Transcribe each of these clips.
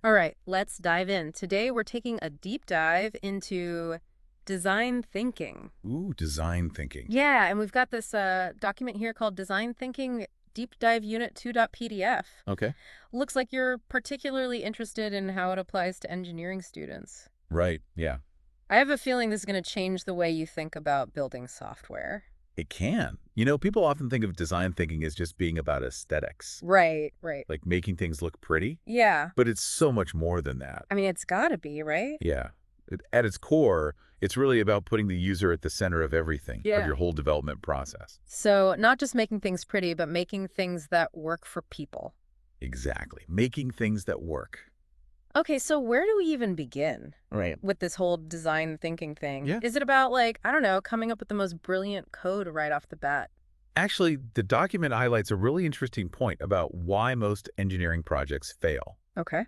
All right, let's dive in. Today, we're taking a deep dive into design thinking. Ooh, design thinking. Yeah, and we've got this document here called Design Thinking Deep Dive Unit 2.pdf. Okay. Looks like you're particularly interested in how it applies to engineering students. Right. Yeah. I have a feeling this is going to change the way you think about building software. It can. People often think of design thinking as just being about aesthetics, Right, right. like making things look pretty, Yeah. but it's so much more than that. I mean, it's got to be, right? Yeah. At its core, it's really about putting the user at the center of everything, of Yeah. your whole development process. So, not just making things pretty, but making things that work for people. Exactly. Making things that work. Okay, so where do we even begin Right. with this whole design thinking thing? Yeah. Is it about, like, I don't know, coming up with the most brilliant code right off the bat? Actually, the document highlights a really interesting point about why most engineering projects fail. Okay.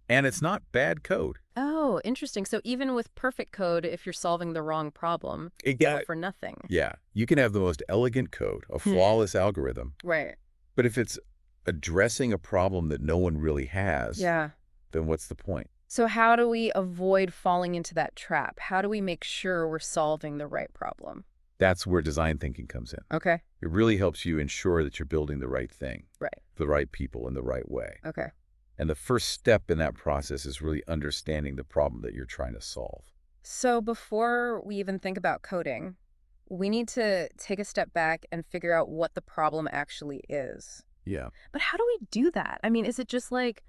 And it's not bad code. Oh, interesting. So even with perfect code, if you're solving the wrong problem, It it's all got for nothing. Yeah, you can have the most elegant code, a Hmm. flawless algorithm, Right. but if it's addressing a problem that no one really has, Yeah. then what's the point? So how do we avoid falling into that trap? How do we make sure we're solving the right problem? That's where design thinking comes in. Okay. It really helps you ensure that you're building the right thing, Right. for the right people in the right way. Okay. And the first step in that process is really understanding the problem that you're trying to solve. So before we even think about coding, we need to take a step back and figure out what the problem actually is. Yeah. But how do we do that? I mean, is it just like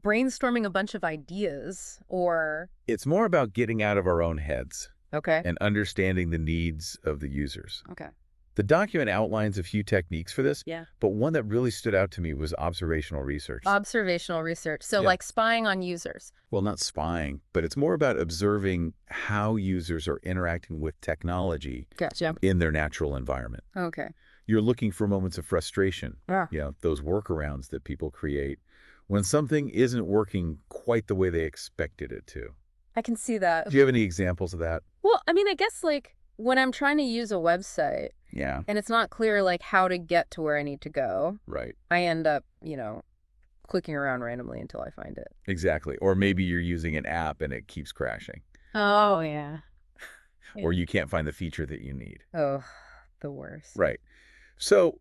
brainstorming a bunch of ideas or... It's more about getting out of our own heads Okay. and understanding the needs of the users. Okay. The document outlines a few techniques for this, Yeah. but one that really stood out to me was observational research. Observational research. So Yeah. like spying on users. Well, not spying, but it's more about observing how users are interacting with technology Gotcha. in their natural environment. Okay. You're looking for moments of frustration, Yeah. those workarounds that people create when something isn't working quite the way they expected it to. I can see that. Do you have any examples of that? Well, I mean, I guess like when I'm trying to use a website Yeah, and it's not clear like how to get to where I need to go, right. I end up, clicking around randomly until I find it. Exactly. Or maybe you're using an app and it keeps crashing, Oh, yeah. Yeah. or you can't find the feature that you need. Oh, the worst. Right. So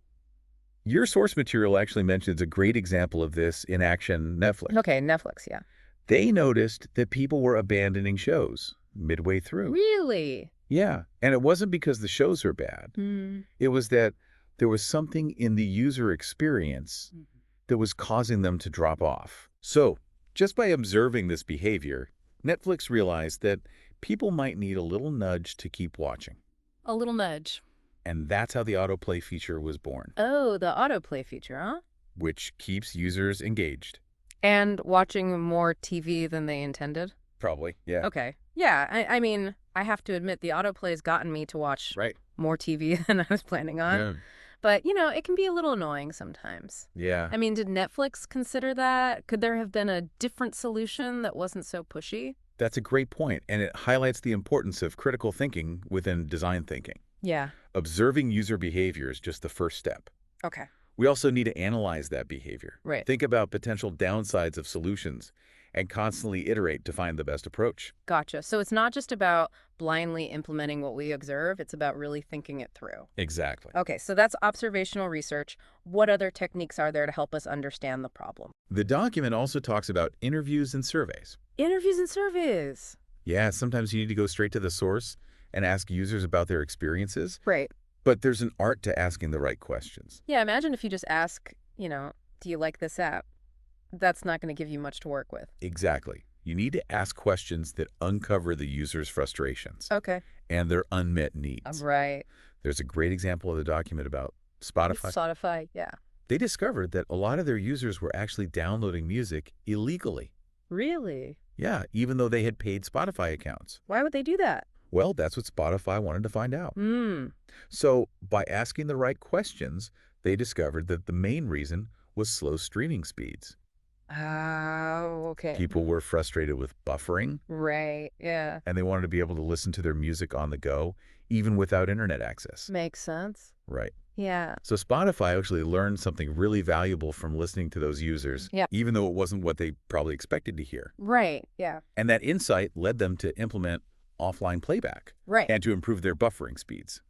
your source material actually mentions a great example of this in action Netflix. Okay, Netflix, yeah. They noticed that people were abandoning shows midway through. Really? Yeah, and it wasn't because the shows are bad. Hmm. It was that there was something in the user experience that was causing them to drop off. So, just by observing this behavior, Netflix realized that people might need a little nudge to keep watching. A little nudge. And that's how the autoplay feature was born, Oh, the autoplay feature, huh? which keeps users engaged. And watching more TV than they intended? Probably, yeah. Okay. Yeah, I mean, I have to admit the autoplay's gotten me to watch Right. more TV than I was planning on. Yeah. But, it can be a little annoying sometimes. Yeah. I mean, did Netflix consider that? Could there have been a different solution that wasn't so pushy? That's a great point, and it highlights the importance of critical thinking within design thinking. Yeah. Observing user behavior is just the first step. Okay. We also need to analyze that behavior. Right. Think about potential downsides of solutions and constantly iterate to find the best approach. Gotcha. So it's not just about blindly implementing what we observe, it's about really thinking it through. Exactly. Okay, so that's observational research. What other techniques are there to help us understand the problem? The document also talks about interviews and surveys. Interviews and surveys. Yeah, sometimes you need to go straight to the source and ask users about their experiences, Right. but there's an art to asking the right questions. Yeah, imagine if you just ask, do you like this app? That's not going to give you much to work with. Exactly. You need to ask questions that uncover the user's frustrations Okay. and their unmet needs. Right. There's a great example of the document about Spotify. Spotify, yeah. They discovered that a lot of their users were actually downloading music illegally. Really? Yeah, even though they had paid Spotify accounts. Why would they do that? Well, that's what Spotify wanted to find out. Hmm. So, by asking the right questions, they discovered that the main reason was slow streaming speeds. Oh, okay. People were frustrated with buffering, Right. Yeah. and they wanted to be able to listen to their music on the go, even without internet access. Makes sense. Right. Yeah. So Spotify actually learned something really valuable from listening to those users, Yeah. even though it wasn't what they probably expected to hear. Right. Yeah. And that insight led them to implement offline playback Right. and to improve their buffering speeds.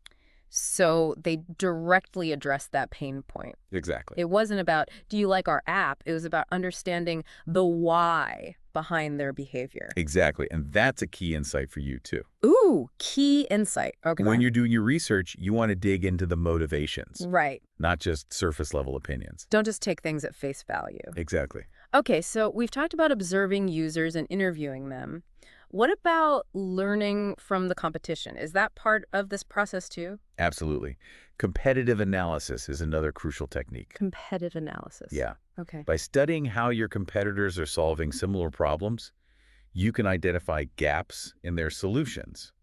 So they directly addressed that pain point. Exactly. It wasn't about, do you like our app? It was about understanding the why behind their behavior. Exactly. And that's a key insight for you, too. Ooh, key insight. Okay. When you're doing your research, you want to dig into the motivations, Right. not just surface-level opinions. Don't just take things at face value. Exactly. Okay, so we've talked about observing users and interviewing them. What about learning from the competition? Is that part of this process too? Absolutely. Competitive analysis is another crucial technique. Competitive analysis. Yeah. Okay. By studying how your competitors are solving similar problems, you can identify gaps in their solutions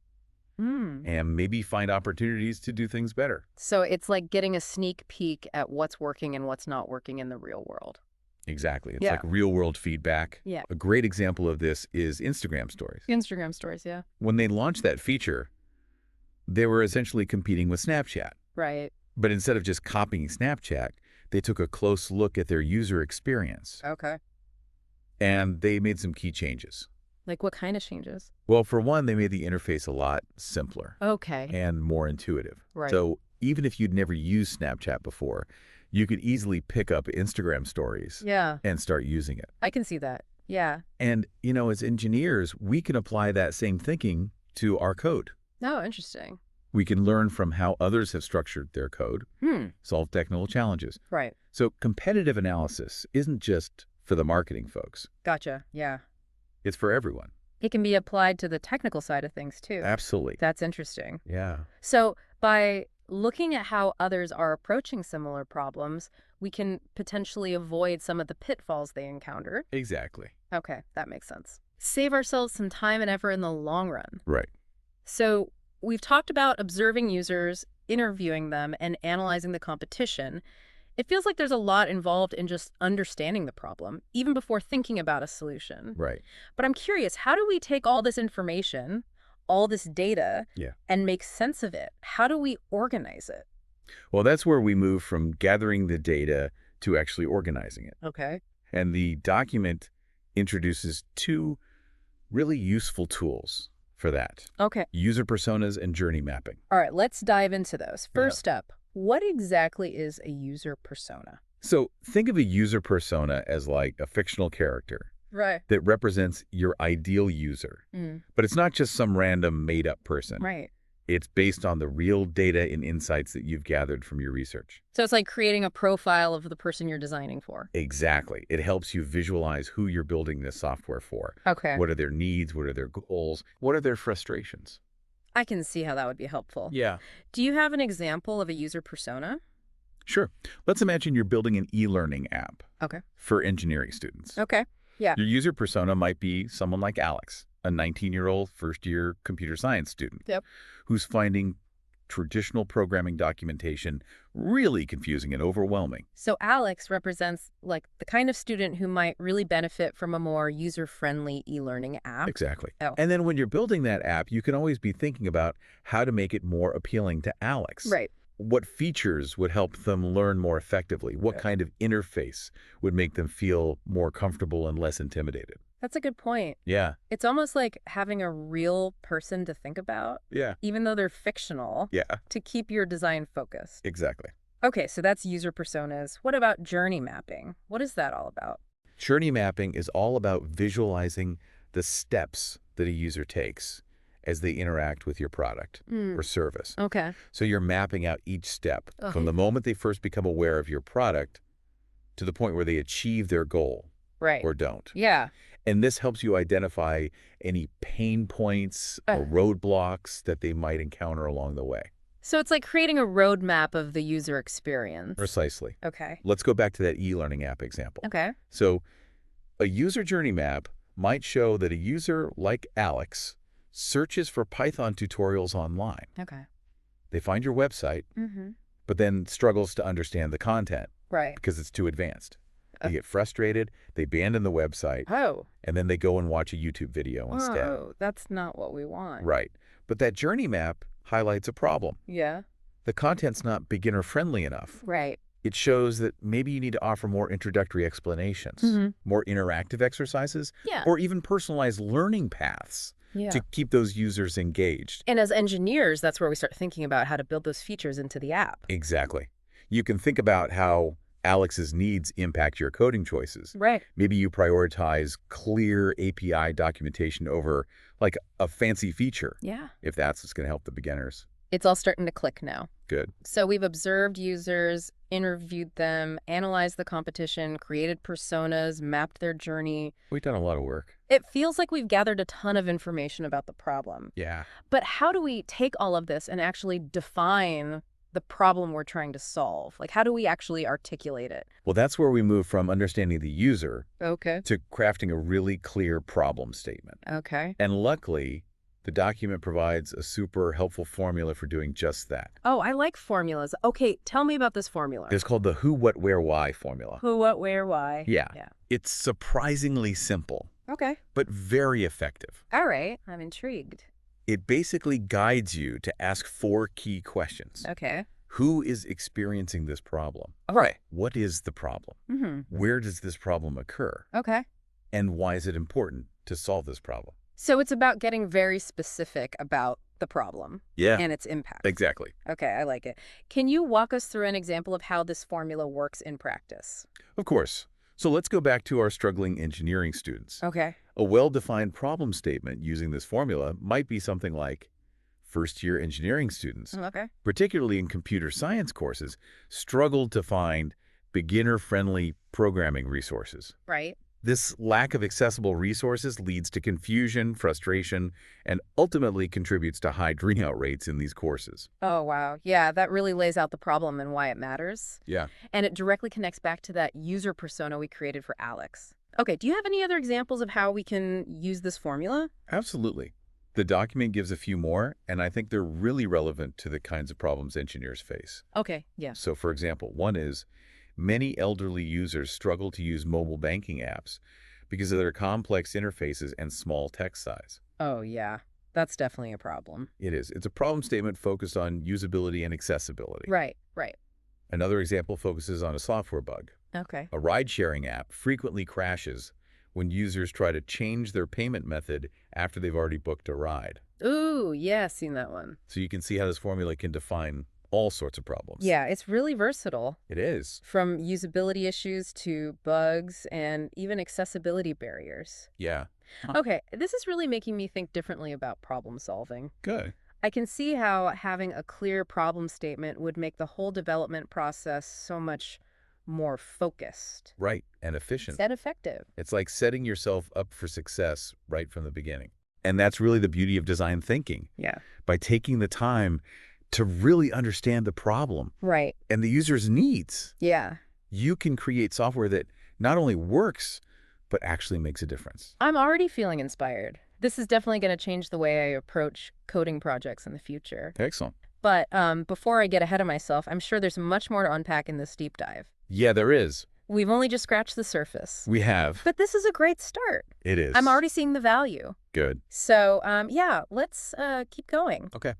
and maybe find opportunities to do things better. So it's like getting a sneak peek at what's working and what's not working in the real world. Exactly. It's Yeah. like real-world feedback. Yeah. A great example of this is Instagram stories. Instagram stories, yeah. When they launched that feature, they were essentially competing with Snapchat. Right. But instead of just copying Snapchat, they took a close look at their user experience, Okay. and they made some key changes. Like what kind of changes? Well, for one, they made the interface a lot simpler Okay. and more intuitive. Right. So even if you'd never used Snapchat before, you could easily pick up Instagram stories Yeah, and start using it. I can see that. Yeah. And, as engineers, we can apply that same thinking to our code. Oh, interesting. We can learn from how others have structured their code, solve technical challenges. Right. So competitive analysis isn't just for the marketing folks. Gotcha. Yeah. It's for everyone. It can be applied to the technical side of things too. Absolutely. That's interesting. Yeah. So by looking at how others are approaching similar problems, we can potentially avoid some of the pitfalls they encounter. Exactly. Okay, that makes sense. Save ourselves some time and effort in the long run. Right. So we've talked about observing users, interviewing them, and analyzing the competition. It feels like there's a lot involved in just understanding the problem, even before thinking about a solution. Right. But I'm curious, how do we take all this information, all this data, and make sense of it? How do we organize it? Well, that's where we move from gathering the data to actually organizing it. Okay. And the document introduces two really useful tools for that. Okay. User personas and journey mapping. All right, let's dive into those. First up, what exactly is a user persona? So think of a user persona as like a fictional character Right. that represents your ideal user. But it's not just some random made-up person. Right. It's based on the real data and insights that you've gathered from your research. So it's like creating a profile of the person you're designing for. Exactly. It helps you visualize who you're building this software for. Okay. What are their needs? What are their goals? What are their frustrations? I can see how that would be helpful. Yeah. Do you have an example of a user persona? Sure. Let's imagine you're building an e-learning app Okay. for engineering students. Okay. Yeah. Your user persona might be someone like Alex, a 19-year-old first-year computer science student who's finding traditional programming documentation really confusing and overwhelming. So Alex represents like the kind of student who might really benefit from a more user-friendly e-learning app. Exactly. Oh. And then when you're building that app, you can always be thinking about how to make it more appealing to Alex. Right. What features would help them learn more effectively? What kind of interface would make them feel more comfortable and less intimidated? That's a good point. Yeah. It's almost like having a real person to think about, Yeah. even though they're fictional, Yeah. to keep your design focused. Exactly. Okay, so that's user personas. What about journey mapping? What is that all about? Journey mapping is all about visualizing the steps that a user takes as they interact with your product or service. Okay. So you're mapping out each step from the moment they first become aware of your product to the point where they achieve their goal or don't. Yeah. And this helps you identify any pain points or roadblocks that they might encounter along the way. So it's like creating a roadmap of the user experience. Precisely. Okay. Let's go back to that e-learning app example. Okay. So a user journey map might show that a user like Alex searches for Python tutorials online. Okay. They find your website, but then struggles to understand the content Right. because it's too advanced. They get frustrated, they abandon the website, Oh. and then they go and watch a YouTube video instead. Oh, that's not what we want. Right. But that journey map highlights a problem. Yeah. The content's not beginner-friendly enough. Right. It shows that maybe you need to offer more introductory explanations, more interactive exercises, Yeah. or even personalized learning paths Yeah. to keep those users engaged. And as engineers, that's where we start thinking about how to build those features into the app. Exactly. You can think about how Alex's needs impact your coding choices. Right. Maybe you prioritize clear API documentation over like a fancy feature, Yeah. if that's what's going to help the beginners. It's all starting to click now. Good. So we've observed users, interviewed them, analyzed the competition, created personas, mapped their journey. We've done a lot of work. It feels like we've gathered a ton of information about the problem. Yeah. But how do we take all of this and actually define the problem we're trying to solve? Like, how do we actually articulate it? Well, that's where we move from understanding the user Okay. to crafting a really clear problem statement. Okay. And luckily, the document provides a super helpful formula for doing just that. Oh, I like formulas. Okay, tell me about this formula. It's called the who, what, where, why formula. Who, what, where, why. Yeah. Yeah. It's surprisingly simple, Okay. but very effective. All right. I'm intrigued. It basically guides you to ask 4 key questions. Okay. Who is experiencing this problem? All right. What is the problem? Mm-hmm. Where does this problem occur? Okay. And why is it important to solve this problem? So it's about getting very specific about the problem Yeah, and its impact. exactly. Okay, I like it. Can you walk us through an example of how this formula works in practice? Of course. So let's go back to our struggling engineering students. Okay. A well-defined problem statement using this formula might be something like, first-year engineering students, Okay. particularly in computer science courses, struggled to find beginner-friendly programming resources. Right. This lack of accessible resources leads to confusion, frustration, and ultimately contributes to high dropout rates in these courses. Oh, wow. Yeah, that really lays out the problem and why it matters. Yeah. And it directly connects back to that user persona we created for Alex. Okay, do you have any other examples of how we can use this formula? Absolutely. The document gives a few more, and I think they're really relevant to the kinds of problems engineers face. Okay, yeah. So, for example, one is many elderly users struggle to use mobile banking apps because of their complex interfaces and small text size. Oh, yeah. That's definitely a problem. It is. It's a problem statement focused on usability and accessibility. Right, right. Another example focuses on a software bug. Okay. A ride-sharing app frequently crashes when users try to change their payment method after they've already booked a ride. Ooh, yeah, seen that one. So you can see how this formula can define all sorts of problems. Yeah, it's really versatile. It is. From usability issues to bugs and even accessibility barriers. Yeah. Okay, this is really making me think differently about problem solving. Good. I can see how having a clear problem statement would make the whole development process so much more focused Right. And efficient. and effective. It's like setting yourself up for success right from the beginning. And that's really the beauty of design thinking. Yeah. By taking the time to really understand the problem Right. and the user's needs, Yeah. you can create software that not only works, but actually makes a difference. I'm already feeling inspired. This is definitely going to change the way I approach coding projects in the future. Excellent. But before I get ahead of myself, I'm sure there's much more to unpack in this deep dive. Yeah, there is. We've only just scratched the surface. We have. But this is a great start. It is. I'm already seeing the value. Good. So, yeah, let's keep going. Okay.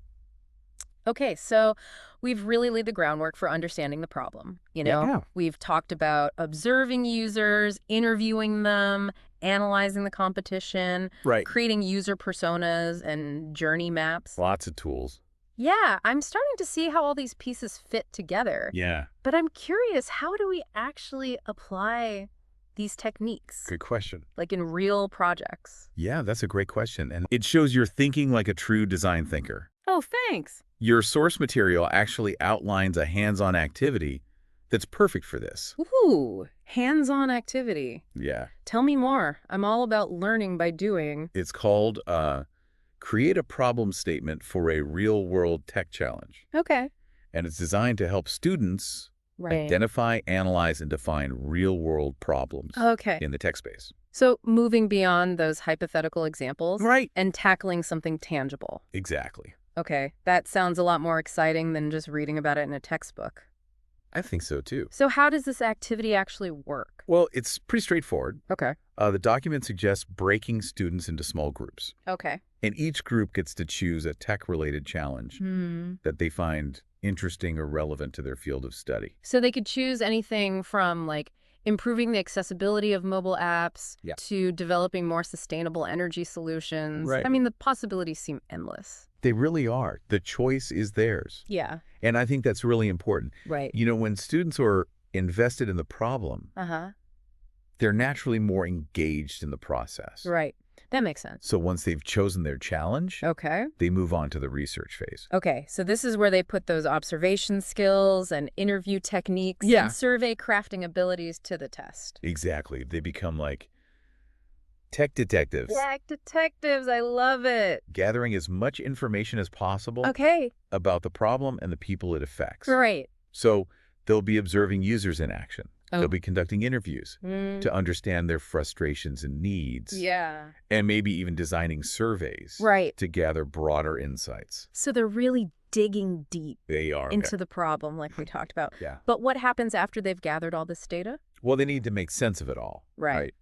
Okay, so we've really laid the groundwork for understanding the problem. Yeah. We've talked about observing users, interviewing them, analyzing the competition, Right. creating user personas and journey maps. Lots of tools. Yeah, I'm starting to see how all these pieces fit together. Yeah. But I'm curious, how do we actually apply these techniques, Good question. like in real projects? Yeah, that's a great question. And it shows you're thinking like a true design thinker. Oh, thanks. Your source material actually outlines a hands-on activity that's perfect for this. Ooh, hands-on activity. Yeah. Tell me more. I'm all about learning by doing. It's called Create a Problem Statement for a Real-World Tech Challenge. Okay. And it's designed to help students Right. identify, analyze, and define real-world problems Okay. in the tech space. So moving beyond those hypothetical examples Right. and tackling something tangible. Exactly. Okay, that sounds a lot more exciting than just reading about it in a textbook. I think so, too. So how does this activity actually work? Well, it's pretty straightforward. Okay. The document suggests breaking students into small groups, Okay. and each group gets to choose a tech-related challenge that they find interesting or relevant to their field of study. So they could choose anything from like improving the accessibility of mobile apps Yeah. to developing more sustainable energy solutions. Right. I mean, the possibilities seem endless. They really are. The choice is theirs. Yeah. And I think that's really important. Right. You know, when students are invested in the problem, Uh-huh. they're naturally more engaged in the process. Right. That makes sense. So once they've chosen their challenge, Okay. they move on to the research phase. Okay, so this is where they put those observation skills and interview techniques Yeah. and survey crafting abilities to the test. Exactly. They become like tech detectives, Tech detectives, I love it. gathering as much information as possible Okay, about the problem and the people it affects. great. So they'll be observing users in action. Oh. They'll be conducting interviews Mm, to understand their frustrations and needs, yeah. and maybe even designing surveys Right. to gather broader insights. So they're really digging deep They are. into the problem like we talked about. Yeah. But what happens after they've gathered all this data? Well, they need to make sense of it all. Right.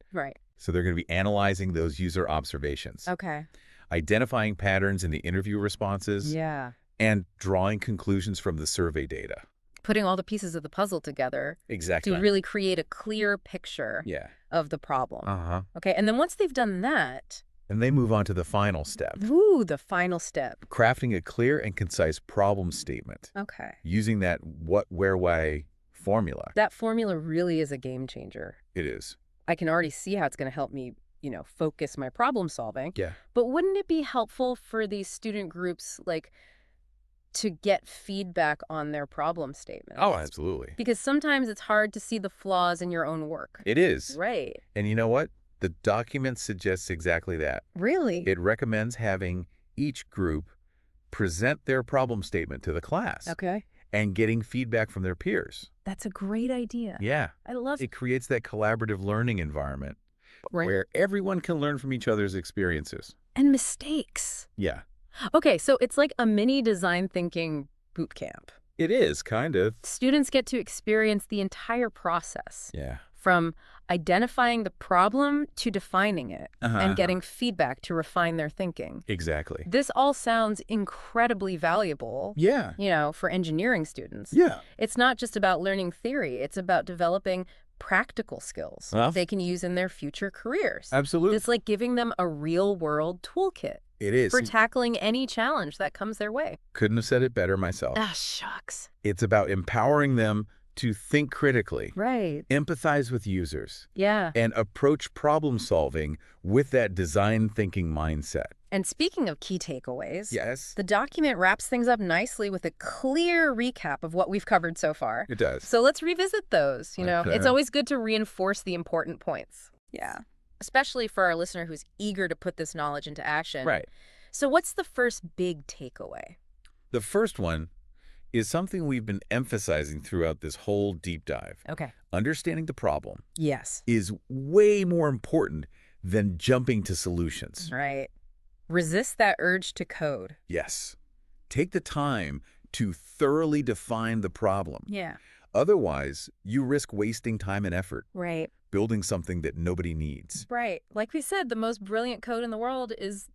So they're going to be analyzing those user observations, Okay. identifying patterns in the interview responses, Yeah. and drawing conclusions from the survey data. Putting all the pieces of the puzzle together Exactly. to really create a clear picture Yeah. of the problem. Uh-huh. Okay, and then once they've done that, And they move on to the final step, ooh, the final step. crafting a clear and concise problem statement Okay. using that what, where, why formula. That formula really is a game changer. It is. I can already see how it's going to help me, focus my problem solving. Yeah. But wouldn't it be helpful for these student groups, like, to get feedback on their problem statements? Oh, absolutely. Because sometimes it's hard to see the flaws in your own work. It is. Right. And you know what? The document suggests exactly that. Really? It recommends having each group present their problem statement to the class Okay. and getting feedback from their peers. That's a great idea. Yeah. I love It creates that collaborative learning environment Right. where everyone can learn from each other's experiences. And mistakes. Yeah. Okay, so it's like a mini design thinking boot camp. It is, kind of. Students get to experience the entire process, Yeah. from identifying the problem to defining it and getting feedback to refine their thinking. Exactly. This all sounds incredibly valuable, Yeah. for engineering students. Yeah. It's not just about learning theory, it's about developing practical skills Well, they can use in their future careers. Absolutely. It's like giving them a real-world toolkit It is. for tackling any challenge that comes their way. Couldn't have said it better myself. Ah, shucks. It's about empowering them to think critically, Right. empathize with users, Yeah. and approach problem solving with that design thinking mindset. And speaking of key takeaways, Yes, the document wraps things up nicely with a clear recap of what we've covered so far. it does. So let's revisit those. Okay. It's always good to reinforce the important points. Yeah. Especially for our listener who's eager to put this knowledge into action. Right. So what's the first big takeaway? The first one is something we've been emphasizing throughout this whole deep dive. Okay. Understanding the problem Yes. is way more important than jumping to solutions. Right. Resist that urge to code. Yes. Take the time to thoroughly define the problem. Yeah. Otherwise, you risk wasting time and effort Right. building something that nobody needs. Right. Like we said, the most brilliant code in the world is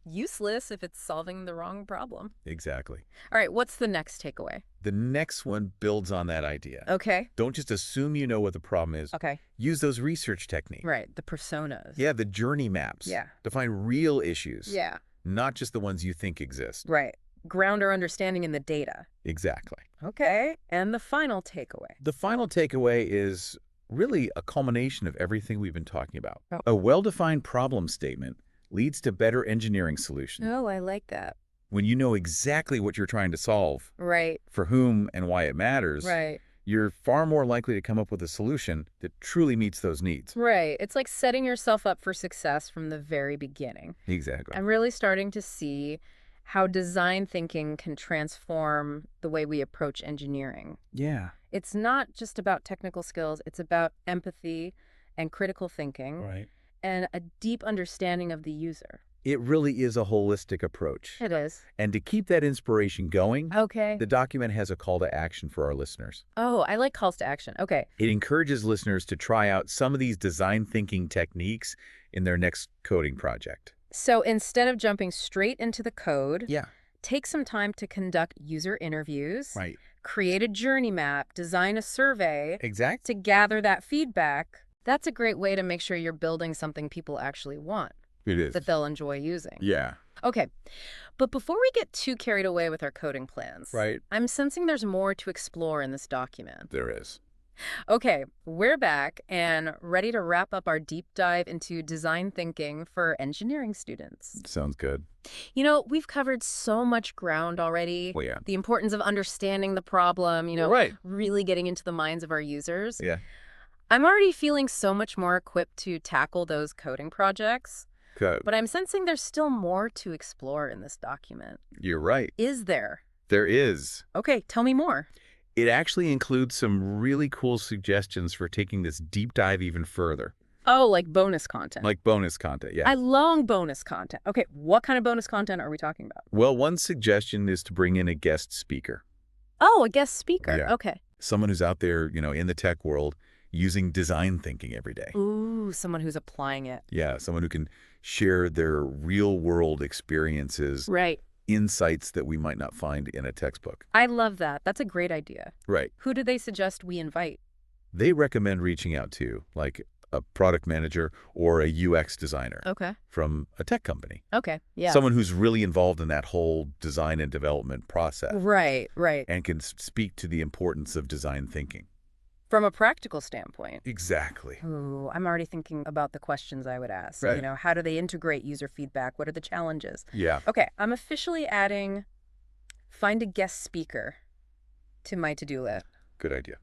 useless if it's solving the wrong problem. Exactly. All right, what's the next takeaway? The next one builds on that idea. Okay. Don't just assume you know what the problem is. Okay. Use those research techniques. Right, the personas. Yeah, the journey maps. Yeah. To find real issues. Yeah. Not just the ones you think exist. Right. Ground our understanding in the data. Exactly. Okay. And the final takeaway. The final takeaway is really a culmination of everything we've been talking about. Oh. A well-defined problem statement leads to better engineering solutions. Oh, I like that. When you know exactly what you're trying to solve, Right. for whom and why it matters, Right. you're far more likely to come up with a solution that truly meets those needs. Right. It's like setting yourself up for success from the very beginning. Exactly. I'm really starting to see how design thinking can transform the way we approach engineering. Yeah. It's not just about technical skills, it's about empathy and critical thinking Right. and a deep understanding of the user. It really is a holistic approach. It is. And to keep that inspiration going, Okay. the document has a call to action for our listeners. Oh, I like calls to action. Okay. It encourages listeners to try out some of these design thinking techniques in their next coding project. So instead of jumping straight into the code, Yeah, take some time to conduct user interviews, right. create a journey map, design a survey Exactly. to gather that feedback. That's a great way to make sure you're building something people actually want, It is. that they'll enjoy using. Yeah. Okay, but before we get too carried away with our coding plans, Right. I'm sensing there's more to explore in this document. There is. Okay, we're back and ready to wrap up our deep dive into design thinking for engineering students. Sounds good. You know, we've covered so much ground already. Well, yeah. The importance of understanding the problem, Right. really getting into the minds of our users. Yeah. I'm already feeling so much more equipped to tackle those coding projects, Good. but I'm sensing there's still more to explore in this document. You're right. Is there? There is. Okay, tell me more. It actually includes some really cool suggestions for taking this deep dive even further. Oh, like bonus content. Like bonus content, yeah. I love bonus content. Okay, what kind of bonus content are we talking about? Well, one suggestion is to bring in a guest speaker. Oh, a guest speaker. Yeah. Okay. Someone who's out there, in the tech world using design thinking every day. Ooh, someone who's applying it. Yeah, someone who can share their real-world experiences, Right. insights that we might not find in a textbook. I love that. That's a great idea. Right. Who do they suggest we invite? They recommend reaching out to, like, a product manager or a UX designer Okay. from a tech company. Okay. Yeah. Someone who's really involved in that whole design and development process Right, right. and can speak to the importance of design thinking. From a practical standpoint. Exactly. Ooh, I'm already thinking about the questions I would ask. Right. How do they integrate user feedback? What are the challenges? Yeah. Okay, I'm officially adding find a guest speaker to my to-do list. Good idea.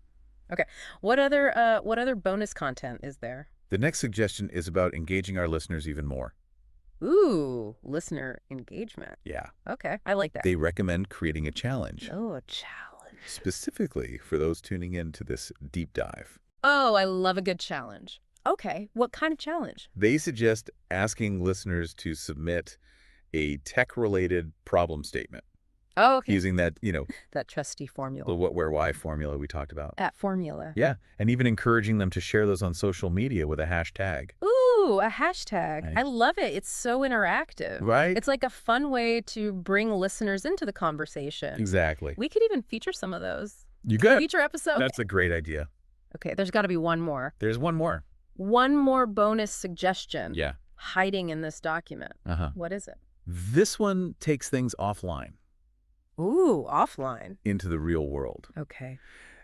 What other bonus content is there? The next suggestion is about engaging our listeners even more. Ooh, listener engagement. Yeah. Okay, I like that. They recommend creating a challenge, Oh, a challenge. specifically for those tuning in to this deep dive. Oh, I love a good challenge. Okay, what kind of challenge? They suggest asking listeners to submit a tech-related problem statement Oh, okay. using that, That trusty the formula. what, where, why formula we talked about. That formula. Yeah, and even encouraging them to share those on social media with a hashtag. Ooh, a hashtag. Right. I love it. It's so interactive. Right? It's like a fun way to bring listeners into the conversation. Exactly. We could even feature some of those. You good? Feature episode. That's a great idea. Okay, there's got to be one more. There's one more. One more bonus suggestion Yeah. hiding in this document. Uh-huh. What is it? This one takes things offline Ooh, offline. into the real world. Okay.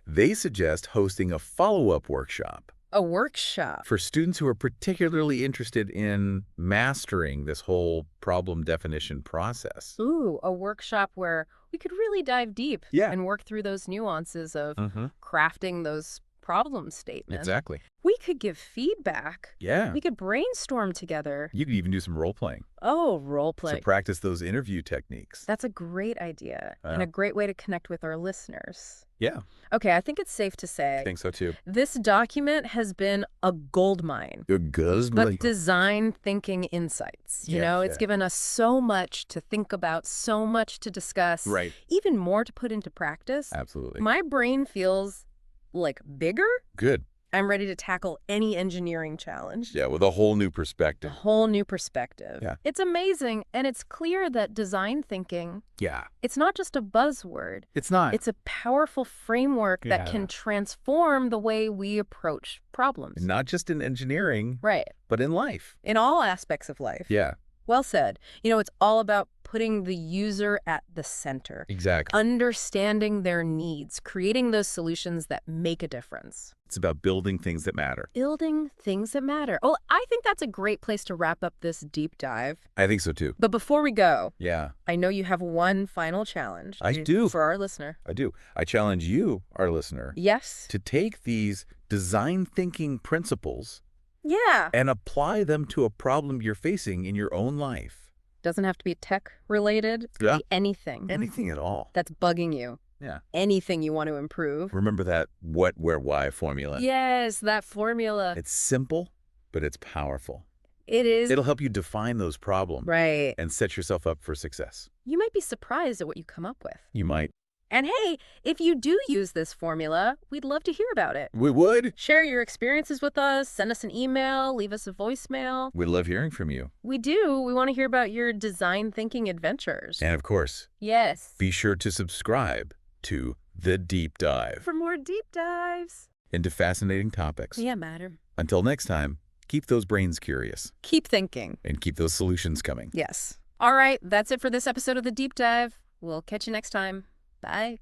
They suggest hosting a follow-up workshop A workshop. for students who are particularly interested in mastering this whole problem definition process. Ooh, a workshop where we could really dive deep Yeah. and work through those nuances of Mm-hmm. crafting those problem statements. Exactly. We could give feedback. Yeah. We could brainstorm together. You could even do some role-playing Oh, role to play. practice those interview techniques. That's a great idea and Yeah. a great way to connect with our listeners. Yeah, Okay, I think it's safe to I say think so too. this document has been a goldmine. Good. But design thinking insights. Yeah, It's yeah. given us so much to think about, so much to discuss, Right. even more to put into practice. Absolutely. My brain feels like bigger. Good. I'm ready to tackle any engineering challenge. Yeah, with a whole new A perspective. whole new perspective. Yeah. It's amazing, and it's clear that design thinking, Yeah. it's not just a buzzword. It's not. It's a powerful framework that Yeah. can transform the way we approach problems. Not just in engineering, Right. but in life. In all aspects of life. Yeah, Well said. It's all about putting the user at the center, exactly. understanding their needs, creating those solutions that make a difference. It's about building things that matter. Building things that matter. Oh, I think that's a great place to wrap up this deep dive. I think so too. But before we go, Yeah, I know you have one final challenge. I do. For our listener. I do. I challenge you, our listener, Yes. to take these design thinking principles Yeah. and apply them to a problem you're facing in your own life. Doesn't have to be tech related. It could Yeah. be anything Anything at all. that's bugging you. Yeah. Anything you want to improve. Remember that what, where, why formula. Yes, that formula. It's simple, but it's powerful. It is. It'll help you define those problems Right. and set yourself up for success. You might be surprised at what you come up with. You might. And hey, if you do use this formula, we'd love to hear about it. We would. Share your experiences with us, send us an email, leave us a voicemail. We'd love hearing from you. We do. We want to hear about your design thinking adventures. And of course, Yes. be sure to subscribe to The Deep Dive For more deep dives. into fascinating topics. Yeah, madam. Until next time, keep those brains curious Keep thinking. and keep those solutions coming. Yes. All right, that's it for this episode of The Deep Dive. We'll catch you next time. Bye.